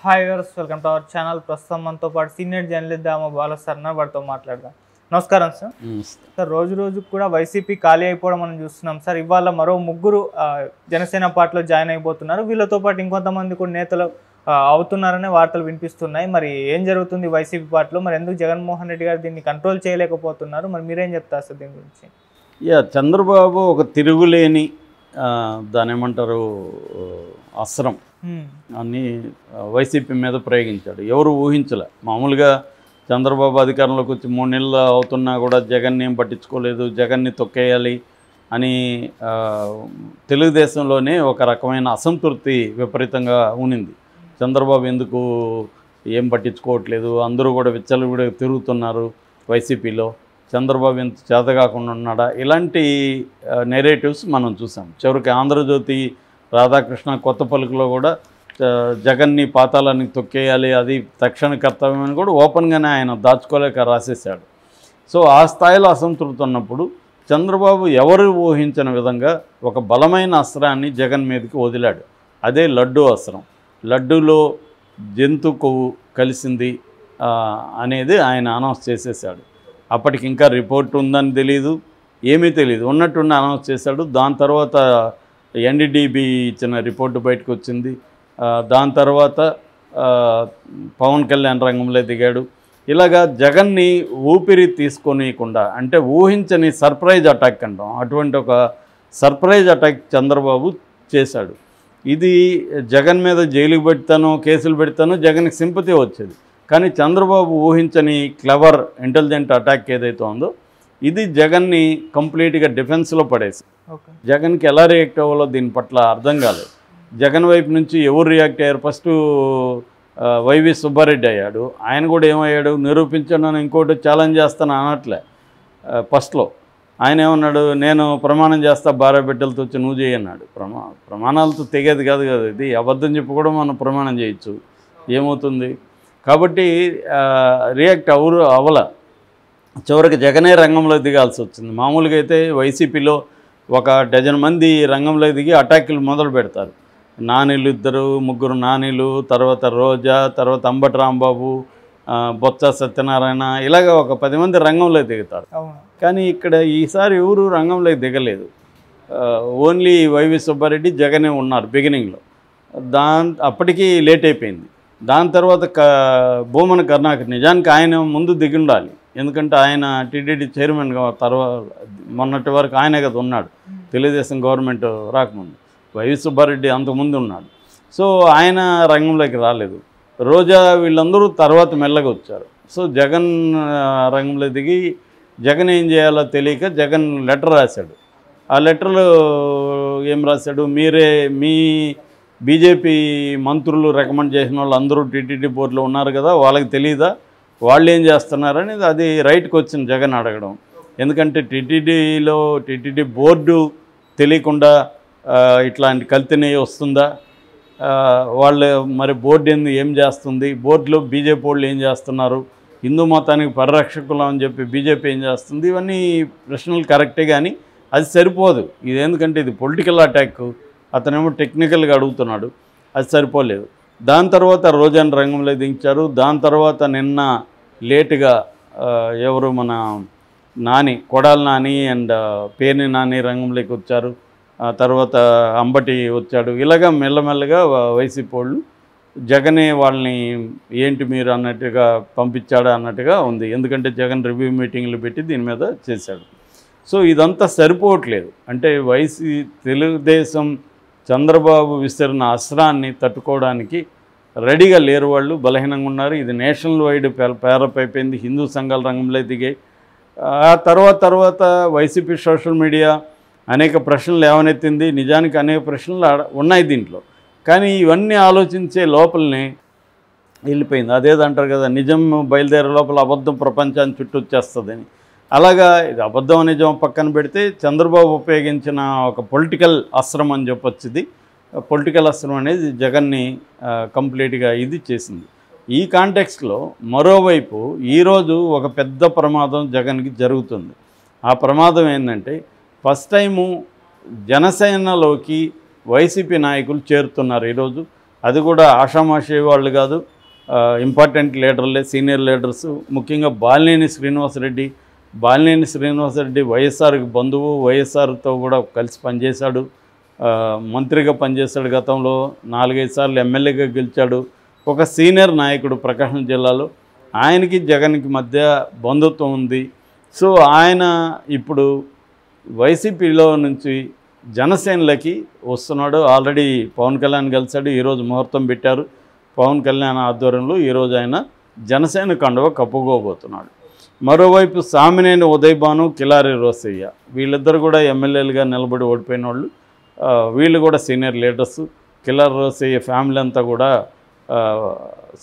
Hi viewers, welcome to our channel. ప్రస్తుతం మనతో పాటు సీనియర్ జర్నలిస్ట్ దామ బాల సార్ వారితో మాట్లాడదాం. నమస్కారం సార్. సార్, రోజు రోజుకు కూడా వైసీపీ ఖాళీ అయిపోవడం మనం చూస్తున్నాం సార్. ఇవాళ మరో ముగ్గురు జనసేన పార్టీలో జాయిన్ అయిపోతున్నారు. వీళ్ళతో పాటు ఇంకొంతమంది కూడా నేతలు అవుతున్నారనే వార్తలు వినిపిస్తున్నాయి. మరి ఏం జరుగుతుంది వైసీపీ పార్టీలో? మరి ఎందుకు జగన్మోహన్ రెడ్డి గారు దీన్ని కంట్రోల్ చేయలేకపోతున్నారు? మరి మీరేం చెప్తారు సార్ దీని గురించి? చంద్రబాబు ఒక తిరుగులేని దాని ఏమంటారు అస్త్రం అని వైసీపీ మీద ప్రయోగించాడు. ఎవరు ఊహించలే. మామూలుగా చంద్రబాబు అధికారంలోకి వచ్చి 3 నెలలు అవుతున్నా కూడా జగన్ని ఏం పట్టించుకోలేదు, జగన్ని తొక్కేయాలి అని తెలుగుదేశంలోనే ఒక రకమైన అసంతృప్తి విపరీతంగా ఉనింది. చంద్రబాబు ఎందుకు ఏం పట్టించుకోవట్లేదు, అందరూ కూడా విచ్చలవిడిగా తిరుగుతున్నారు వైసీపీలో, చంద్రబాబు ఎంత చేతగాకుండా ఉన్నాడా, ఇలాంటి నెరేటివ్స్ మనం చూసాం. చివరికి ఆంధ్రజ్యోతి రాధాకృష్ణ కొత్త పలుకులో కూడా జగన్ని పాతాళానికి తొక్కేయాలి, అది తక్షణ కర్తవ్యం అని కూడా ఓపెన్గానే ఆయన దాచుకోలేక రాసేశాడు. సో ఆ స్థాయిలో అసంతృప్తి ఉన్నప్పుడు చంద్రబాబు ఎవరు ఊహించిన విధంగా ఒక బలమైన అస్త్రాన్ని జగన్ మీదకి వదిలాడు. అదే లడ్డూ అస్త్రం. లడ్డూలో జంతు కొవ్వు కలిసింది అనేది ఆయన అనౌన్స్ చేసేసాడు. అప్పటికి ఇంకా రిపోర్ట్ ఉందని తెలియదు, ఏమీ తెలియదు, ఉన్నట్టుండి అనౌన్స్ చేశాడు. దాని తర్వాత ఎన్డీడీబీ ఇచ్చిన రిపోర్టు బయటకు వచ్చింది. దాని తర్వాత పవన్ కళ్యాణ్ రంగంలో దిగాడు. ఇలాగా జగన్ని ఊపిరి తీసుకొనియకుండా, అంటే ఊహించని సర్ప్రైజ్ అటాక్ అంటాం, అటువంటి ఒక సర్ప్రైజ్ అటాక్ చంద్రబాబు చేశాడు. ఇది జగన్ మీద జైలుకి పెడతాను, కేసులు పెడతాను, జగన్కి సింపతి వచ్చేది. కానీ చంద్రబాబు ఊహించని క్లవర్ ఇంటెలిజెంట్ అటాక్ ఏదైతే ఉందో ఇది జగన్ని కంప్లీట్గా డిఫెన్స్లో పడేసి, జగన్కి ఎలా రియాక్ట్ అవ్వాలో దీని పట్ల అర్థం కాలేదు. జగన్ వైపు నుంచి ఎవరు రియాక్ట్ అయ్యారు? ఫస్ట్ వైవి సుబ్బారెడ్డి అయ్యాడు. ఆయన కూడా ఏమయ్యాడు? నిరూపించను, ఇంకోటి ఛాలెంజ్ చేస్తాను అనట్లే. ఫస్ట్లో ఆయన ఏమన్నాడు? నేను ప్రమాణం చేస్తా, భార్య బిడ్డలతో వచ్చి నువ్వు చేయన్నాడు. ప్రమాణాలతో తెగేది కాదు కదా ఇది. అబద్ధం చెప్పి కూడా మనం ప్రమాణం చేయొచ్చు, ఏమవుతుంది? కాబట్టి రియాక్ట్ అవ్వల. చివరికి జగనే రంగంలో దిగాల్సి వచ్చింది. మామూలుగా అయితే వైసీపీలో ఒక డజన్ మంది రంగంలో దిగి అటాకులు మొదలు పెడతారు. నానీలు 2-3 నానీలు, తర్వాత రోజా, తర్వాత అంబటి రాంబాబు, బొత్స సత్యనారాయణ, ఇలాగ ఒక 10 మంది రంగంలో దిగుతారు. కానీ ఇక్కడ ఈసారి ఎవరు రంగంలోకి దిగలేదు. ఓన్లీ వైవి సుబ్బారెడ్డి, జగనే ఉన్నారు బిగినింగ్లో. అప్పటికి లేట్ అయిపోయింది. దాని తర్వాత భూమన కరుణాకర్, నిజానికి ఆయన ముందు దిగి ఉండాలి. ఎందుకంటే ఆయన టీటీడీ చైర్మన్గా తర్వాత మొన్నటి వరకు ఆయనే కదా ఉన్నాడు, తెలుగుదేశం గవర్నమెంట్ రాకముందు. వైవి సుబ్బారెడ్డి అంతకుముందు ఉన్నాడు. సో ఆయన రంగంలోకి రాలేదు. రోజా వీళ్ళందరూ తర్వాత మెల్లగా వచ్చారు. సో జగన్ రంగంలో దిగి జగన్ ఏం చేయాలో తెలియక జగన్ లెటర్ రాశాడు. ఆ లెటర్లో ఏం రాశాడు? మీ బీజేపీ మంత్రులు రికమెండ్ చేసిన వాళ్ళు అందరూ టీటీడీ బోర్డులో ఉన్నారు కదా, వాళ్ళకి తెలియదా వాళ్ళు ఏం చేస్తున్నారని అది రైట్కి వచ్చింది జగన్ అడగడం. ఎందుకంటే టీటీడీ బోర్డు తెలియకుండా ఇట్లాంటి కల్తీ వస్తుందా? వాళ్ళు మరి బోర్డు ఏం చేస్తుంది? బోర్డులో బీజేపీ వాళ్ళు ఏం చేస్తున్నారు? హిందూ మతానికి పరిరక్షకులు అని చెప్పి బీజేపీ ఏం చేస్తుంది? ఇవన్నీ ప్రశ్నలు కరెక్టే, కానీ అది సరిపోదు. ఇది ఎందుకంటే ఇది పొలిటికల్ అటాక్, అతనేమో టెక్నికల్గా అడుగుతున్నాడు, అది సరిపోలేదు. దాని తర్వాత రోజాని రంగంలో దించారు. దాని తర్వాత నిన్న లేటుగా ఎవరు మన నాని, కొడాల నాని అండ్ పేర్ని నాని రంగంలోకి వచ్చారు. తర్వాత అంబటి వచ్చాడు. ఇలాగా మెల్లమెల్లగా వైసీపీ వాళ్ళు జగనే వాళ్ళని ఏంటి మీరు అన్నట్టుగా పంపించాడా అన్నట్టుగా ఉంది. ఎందుకంటే జగన్ రివ్యూ మీటింగ్లు పెట్టి దీని మీద చేశాడు. సో ఇదంతా సరిపోవట్లేదు. అంటే తెలుగుదేశం చంద్రబాబు విసిరిన అస్త్రాన్ని తట్టుకోవడానికి రెడీగా లేరు, వాళ్ళు బలహీనంగా ఉన్నారు. ఇది నేషనల్ వైడ్ పేరప్ అయిపోయింది. హిందూ సంఘాల రంగంలో దిగాయి. ఆ తర్వాత వైసీపీ సోషల్ మీడియా అనేక ప్రశ్నలు లేవనెత్తింది. నిజానికి అనేక ప్రశ్నలు ఉన్నాయి దీంట్లో, కానీ ఇవన్నీ ఆలోచించే లోపలనే వెళ్ళిపోయింది. అదేదంటారు కదా, నిజం బయలుదేరే లోపల అబద్ధం ప్రపంచాన్ని చుట్టూ వచ్చేస్తుందని. అలాగా ఇది అబద్ధం నిజం పక్కన పెడితే చంద్రబాబు ఉపయోగించిన ఒక పొలిటికల్ అస్త్రం అని చెప్పొచ్చు. ఇది పొలిటికల్ అస్త్రం అనేది జగన్ని కంప్లీట్గా ఇది చేసింది. ఈ కాంటెక్స్ట్లో మరోవైపు ఈరోజు ఒక పెద్ద ప్రమాదం జగన్కి జరుగుతుంది. ఆ ప్రమాదం ఏంటంటే, ఫస్ట్ టైము జనసేనలోకి వైసీపీ నాయకులు చేరుతున్నారు. ఈరోజు అది కూడా ఆషామాషి వాళ్ళు కాదు, ఇంపార్టెంట్ లీడర్లే, సీనియర్ లీడర్స్. ముఖ్యంగా బాలినేని శ్రీనివాసరెడ్డి వైఎస్ఆర్కి బంధువు, వైఎస్ఆర్తో కూడా కలిసి పనిచేశాడు, మంత్రిగా పనిచేశాడు, గతంలో 4-5 సార్లు ఎమ్మెల్యేగా గెలిచాడు. ఒక సీనియర్ నాయకుడు ప్రకాశం జిల్లాలో. ఆయనకి జగన్కి మధ్య బంధుత్వం ఉంది. సో ఆయన ఇప్పుడు వైసీపీలో నుంచి జనసేనలకి వస్తున్నాడు. ఆల్రెడీ పవన్ కళ్యాణ్ కలిశాడు, ఈరోజు ముహూర్తం పెట్టారు. పవన్ కళ్యాణ్ ఆధ్వర్యంలో ఈరోజు ఆయన జనసేన కండువ కప్పుకోబోతున్నాడు. మరోవైపు సామినేని ఉదయభాను, కిలారి రోసయ్య వీళ్ళిద్దరు కూడా ఎమ్మెల్యేలుగా నిలబడి ఓడిపోయిన వాళ్ళు. వీళ్ళు కూడా senior leaders. Kilari Rosaiah family అంతా కూడా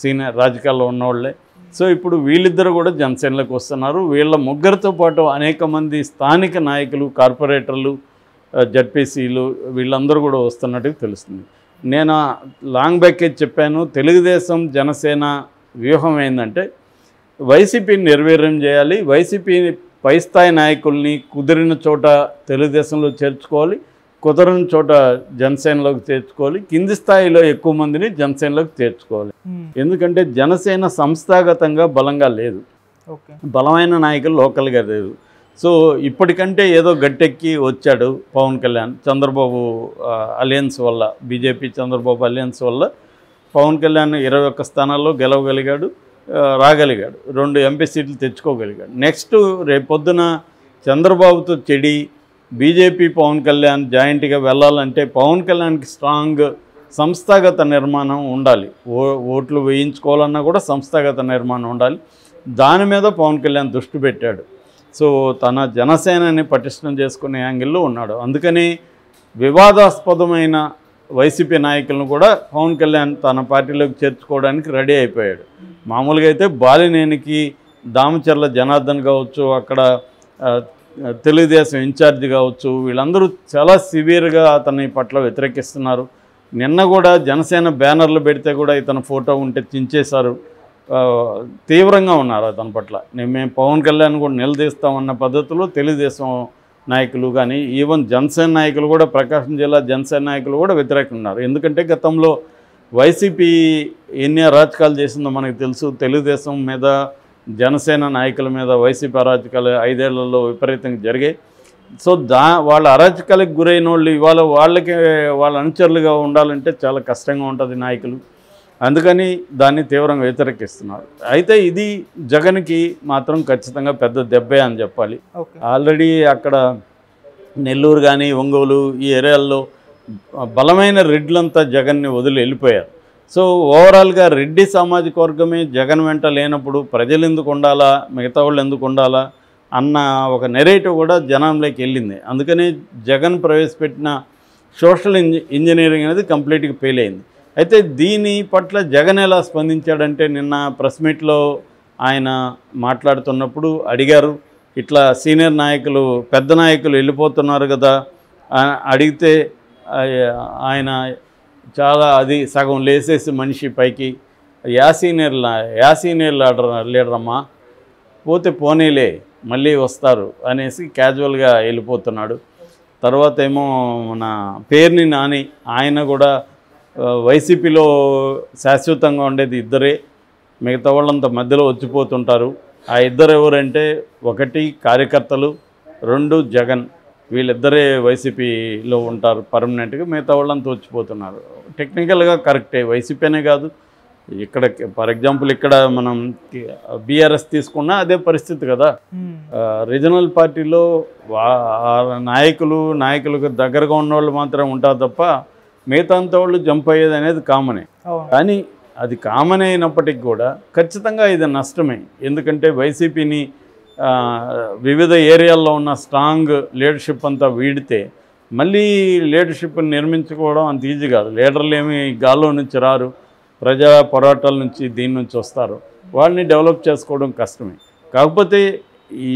సీనియర్ రాజకీయాల్లో ఉన్నవాళ్ళే. సో ఇప్పుడు వీళ్ళిద్దరు కూడా జనసేనలకు వస్తున్నారు. వీళ్ళ ముగ్గురితో పాటు అనేక మంది స్థానిక నాయకులు, కార్పొరేటర్లు, జడ్పీసీలు వీళ్ళందరూ కూడా వస్తున్నట్టు తెలుస్తుంది. నేను లాంగ్ బ్యాకేజ్ చెప్పాను. తెలుగుదేశం జనసేన వ్యూహం ఏంటంటే వైసీపీని నిర్వీర్యం చేయాలి, వైసీపీ పై స్థాయి నాయకుల్ని కుదిరిన చోట తెలుగుదేశంలో చేర్చుకోవాలి, కుదరని చోట జనసేనలోకి చేర్చుకోవాలి, కింది స్థాయిలో ఎక్కువ మందిని జనసేనలోకి చేర్చుకోవాలి. ఎందుకంటే జనసేన సంస్థాగతంగా బలంగా లేదు, బలమైన నాయకులు లోకల్గా లేదు. సో ఇప్పటికంటే ఏదో గట్టెక్కి వచ్చాడు పవన్ కళ్యాణ్, చంద్రబాబు అలయన్స్ వల్ల, బీజేపీ చంద్రబాబు అలయన్స్ వల్ల పవన్ కళ్యాణ్ 21 స్థానాల్లో గెలవగలిగాడు, రాగలిగాడు, 2 ఎంపీ సీట్లు తెచ్చుకోగలిగాడు. నెక్స్ట్ రేపొద్దున చంద్రబాబుతో చెడి బీజేపీ పవన్ కళ్యాణ్ జాయింట్గా వెళ్ళాలంటే పవన్ కళ్యాణ్కి స్ట్రాంగ్ సంస్థాగత నిర్మాణం ఉండాలి. ఓట్లు వేయించుకోవాలన్నా కూడా సంస్థాగత నిర్మాణం ఉండాలి. దాని మీద పవన్ కళ్యాణ్ దృష్టి పెట్టాడు. సో తన జనసేనని పటిష్టం చేసుకునే యాంగిల్లో ఉన్నాడు. అందుకని వివాదాస్పదమైన వైసీపీ నాయకులను కూడా పవన్ కళ్యాణ్ తన పార్టీలోకి చేర్చుకోవడానికి రెడీ అయిపోయాడు. మామూలుగా అయితే బాలినేనికి దామచర్ల జనార్దన్ కావచ్చు, అక్కడ తెలుగుదేశం ఇన్ఛార్జి కావచ్చు, వీళ్ళందరూ చాలా సివియర్గా అతని పట్ల వ్యతిరేకిస్తున్నారు. నిన్న కూడా జనసేన బ్యానర్లు పెడితే కూడా ఇతని ఫోటో ఉంటే చించేశారు. తీవ్రంగా ఉన్నారు అతని పట్ల. మేము పవన్ కళ్యాణ్ కూడా నిలదీస్తామన్న పద్ధతిలో తెలుగుదేశం నాయకులు కానీ ఈవెన్ జనసేన నాయకులు కూడా, ప్రకాశం జిల్లా జనసేన నాయకులు కూడా వ్యతిరేకంగా ఉన్నారు. ఎందుకంటే గతంలో వైసీపీ ఎన్ని అరాచకాలు చేసిందో మనకు తెలుసు. తెలుగుదేశం మీద, జనసేన నాయకుల మీద వైసీపీ అరాచకాలు 5 ఏళ్లలో విపరీతంగా జరిగాయి. సో వాళ్ళ అరాచకాలకు గురైన వాళ్ళు ఇవాళ వాళ్ళ అనుచరులుగా ఉండాలంటే చాలా కష్టంగా ఉంటుంది నాయకులు. అందుకని దాన్ని తీవ్రంగా వ్యతిరేకిస్తున్నారు. అయితే ఇది జగన్కి మాత్రం ఖచ్చితంగా పెద్ద దెబ్బే అని చెప్పాలి. ఆల్రెడీ అక్కడ నెల్లూరు కానీ ఒంగోలు ఈ ఏరియాల్లో బలమైన రెడ్లంతా జగన్ని వదిలి వెళ్ళిపోయారు. సో ఓవరాల్గా రెడ్డి సామాజిక వర్గమే జగన్ వెంట లేనప్పుడు ప్రజలు ఎందుకు ఉండాలా, మిగతా వాళ్ళు ఎందుకు ఉండాలా అన్న ఒక నెరేటివ్ కూడా జనంలోకి వెళ్ళింది. అందుకని జగన్ ప్రవేశపెట్టిన సోషల్ ఇంజనీరింగ్ అనేది కంప్లీట్గా ఫెయిల్ అయింది. అయితే దీని పట్ల జగన్ ఎలా స్పందించాడంటే నిన్న ప్రెస్ మీట్లో ఆయన మాట్లాడుతున్నప్పుడు అడిగారు, ఇట్లా సీనియర్ నాయకులు, పెద్ద నాయకులు వెళ్ళిపోతున్నారు కదా అడిగితే ఆయన చాలా అది సగం లేసేసి మనిషి పైకి యా సీనియర్ లీడర్ అమ్మా, పోతే పోనీలే మళ్ళీ వస్తారు అనేసి క్యాజువల్గా వెళ్ళిపోతున్నాడు. తర్వాత ఏమో మన పేర్ని నాని, ఆయన కూడా వైసీపీలో శాశ్వతంగా ఉండేది ఇద్దరే, మిగతా వాళ్ళంతా మధ్యలో వచ్చిపోతుంటారు. ఆ ఇద్దరు ఎవరంటే, 1 కార్యకర్తలు, 2 జగన్, వీళ్ళిద్దరే వైసీపీలో ఉంటారు పర్మనెంట్గా, మిగతా వాళ్ళంతా వచ్చిపోతున్నారు. టెక్నికల్గా కరెక్టే, వైసీపీ అనే కాదు, ఇక్కడ ఫర్ ఎగ్జాంపుల్ ఇక్కడ మనం బీఆర్ఎస్ తీసుకున్నా అదే పరిస్థితి కదా. రీజనల్ పార్టీలో నాయకులకు దగ్గరగా ఉన్న వాళ్ళు మాత్రం ఉంటారు తప్ప మిగతా అంతా వాళ్ళు జంప్ అయ్యేది అనేది కామనే. కానీ అది కామన్ అయినప్పటికీ కూడా ఖచ్చితంగా ఇది నష్టమే. ఎందుకంటే వైసీపీని వివిధ ఏరియాల్లో ఉన్న స్ట్రాంగ్ లీడర్షిప్ అంతా వీడితే మళ్ళీ లీడర్షిప్ని నిర్మించుకోవడం అంత ఈజీ కాదు. లీడర్లు ఏమి గాల్లో నుంచి రారు, ప్రజా పోరాటాల నుంచి దీని నుంచి వస్తారు. వాళ్ళని డెవలప్ చేసుకోవడం కష్టమే. కాకపోతే ఈ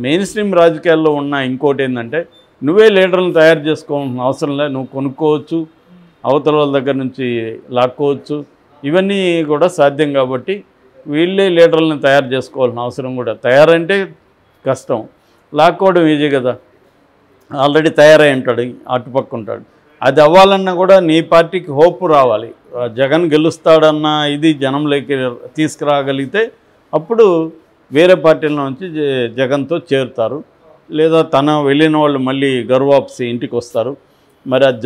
మెయిన్ స్ట్రీమ్ రాజకీయాల్లో ఉన్న ఇంకోటి ఏంటంటే, నువ్వే లీడర్లను తయారు చేసుకోవాల్సిన అవసరం లేదు, నువ్వు కొనుక్కోవచ్చు, అవతల వాళ్ళ దగ్గర నుంచి లాక్కోవచ్చు, ఇవన్నీ కూడా సాధ్యం. కాబట్టి వీళ్ళే లీడర్లను తయారు చేసుకోవాల్సిన అవసరం కూడా, తయారంటే కష్టం, లాక్కోవడం ఈజీ కదా. ఆల్రెడీ తయారై ఉంటాడు, అటుపక్క ఉంటాడు. అది అవ్వాలన్నా కూడా నీ పార్టీకి హోప్ రావాలి. జగన్ గెలుస్తాడన్న ఇది జనంలోకి తీసుకురాగలిగితే అప్పుడు వేరే పార్టీల నుంచి జగన్తో చేరుతారు, లేదా తన వెళ్ళిన వాళ్ళు మళ్ళీ గర్వాప్సి ఇంటికి వస్తారు. మరి